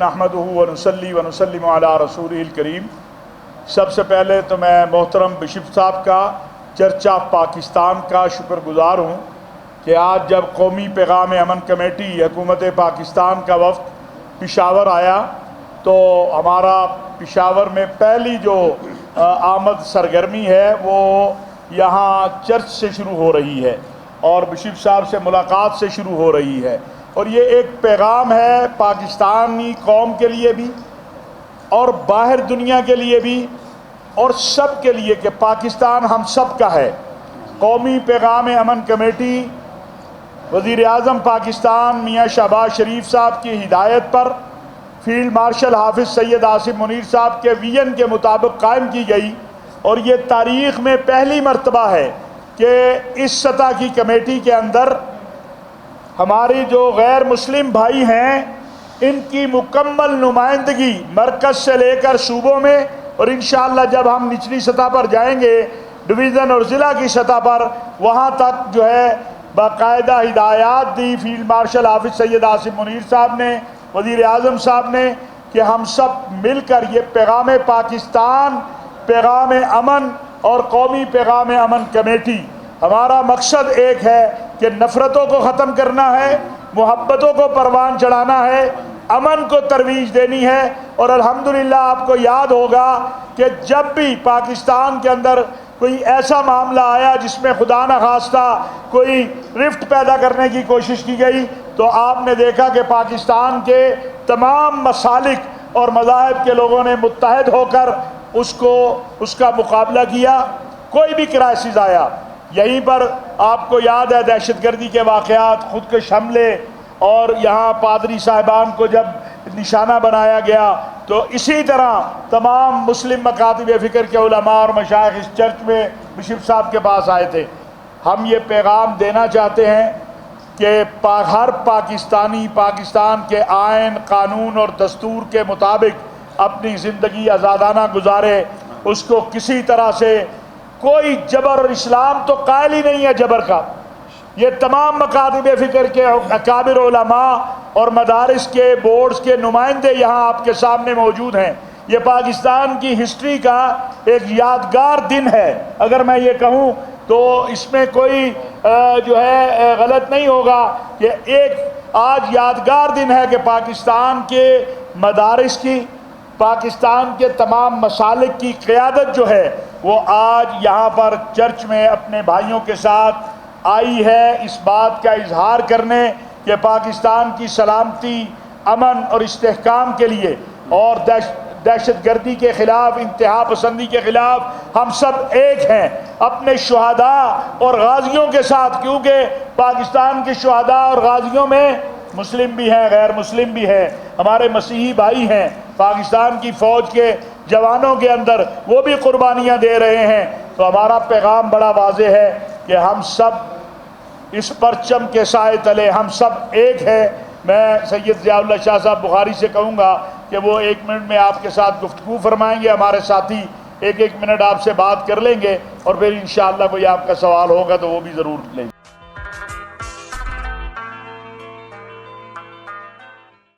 نحمدہ ونصلی ونسلم علی رسولہ الکریم۔ سب سے پہلے تو میں محترم بشپ صاحب کا، چرچ آف پاکستان کا شکر گزار ہوں کہ آج جب قومی پیغام امن کمیٹی حکومت پاکستان کا وفد پشاور آیا تو ہمارا پشاور میں پہلی جو آمد سرگرمی ہے وہ یہاں چرچ سے شروع ہو رہی ہے اور بشپ صاحب سے ملاقات سے شروع ہو رہی ہے، اور یہ ایک پیغام ہے پاکستانی قوم کے لیے بھی اور باہر دنیا کے لیے بھی اور سب کے لیے کہ پاکستان ہم سب کا ہے۔ قومی پیغام امن کمیٹی وزیر اعظم پاکستان میاں شہباز شریف صاحب کی ہدایت پر فیلڈ مارشل حافظ سید آصف منیر صاحب کے ویژن کے مطابق قائم کی گئی، اور یہ تاریخ میں پہلی مرتبہ ہے کہ اس سطح کی کمیٹی کے اندر ہماری جو غیر مسلم بھائی ہیں ان کی مکمل نمائندگی مرکز سے لے کر صوبوں میں، اور انشاءاللہ جب ہم نچلی سطح پر جائیں گے ڈویژن اور ضلع کی سطح پر، وہاں تک جو ہے باقاعدہ ہدایات دی فیلڈ مارشل حافظ سید آصف منیر صاحب نے، وزیر اعظم صاحب نے، کہ ہم سب مل کر یہ پیغام پاکستان، پیغام امن اور قومی پیغام امن کمیٹی، ہمارا مقصد ایک ہے کہ نفرتوں کو ختم کرنا ہے، محبتوں کو پروان چڑھانا ہے، امن کو ترویج دینی ہے۔ اور الحمدللہ آپ کو یاد ہوگا کہ جب بھی پاکستان کے اندر کوئی ایسا معاملہ آیا جس میں خدا نخواستہ کوئی رفٹ پیدا کرنے کی کوشش کی گئی تو آپ نے دیکھا کہ پاکستان کے تمام مسالک اور مذاہب کے لوگوں نے متحد ہو کر اس کا مقابلہ کیا۔ کوئی بھی کرائسس آیا، یہیں پر آپ کو یاد ہے دہشت گردی کے واقعات، خودکش حملے، اور یہاں پادری صاحبان کو جب نشانہ بنایا گیا تو اسی طرح تمام مسلم مکاتب فکر کے علماء اور مشائخ اس چرچ میں بشپ صاحب کے پاس آئے تھے۔ ہم یہ پیغام دینا چاہتے ہیں کہ ہر پاکستانی پاکستان کے آئین، قانون اور دستور کے مطابق اپنی زندگی آزادانہ گزارے، اس کو کسی طرح سے کوئی جبر، اور اسلام تو قائل ہی نہیں ہے جبر کا۔ یہ تمام مکاتب فکر کے اکابر علماء اور مدارس کے بورڈز کے نمائندے یہاں آپ کے سامنے موجود ہیں۔ یہ پاکستان کی ہسٹری کا ایک یادگار دن ہے، اگر میں یہ کہوں تو اس میں کوئی جو ہے غلط نہیں ہوگا کہ ایک آج یادگار دن ہے کہ پاکستان کے مدارس کی، پاکستان کے تمام مسالک کی قیادت جو ہے وہ آج یہاں پر چرچ میں اپنے بھائیوں کے ساتھ آئی ہے، اس بات کا اظہار کرنے کہ پاکستان کی سلامتی، امن اور استحکام کے لیے اور دہشت گردی کے خلاف، انتہا پسندی کے خلاف ہم سب ایک ہیں اپنے شہداء اور غازیوں کے ساتھ، کیونکہ پاکستان کے شہداء اور غازیوں میں مسلم بھی ہیں، غیر مسلم بھی ہیں، ہمارے مسیحی بھائی ہیں، پاکستان کی فوج کے جوانوں کے اندر وہ بھی قربانیاں دے رہے ہیں۔ تو ہمارا پیغام بڑا واضح ہے کہ ہم سب اس پرچم کے سائے تلے ہم سب ایک ہیں۔ میں سید ضیاء اللہ شاہ صاحب بخاری سے کہوں گا کہ وہ 1 منٹ میں آپ کے ساتھ گفتگو فرمائیں گے، ہمارے ساتھی 1 منٹ آپ سے بات کر لیں گے، اور پھر انشاءاللہ کوئی آپ کا سوال ہوگا تو وہ بھی ضرور لیں گے۔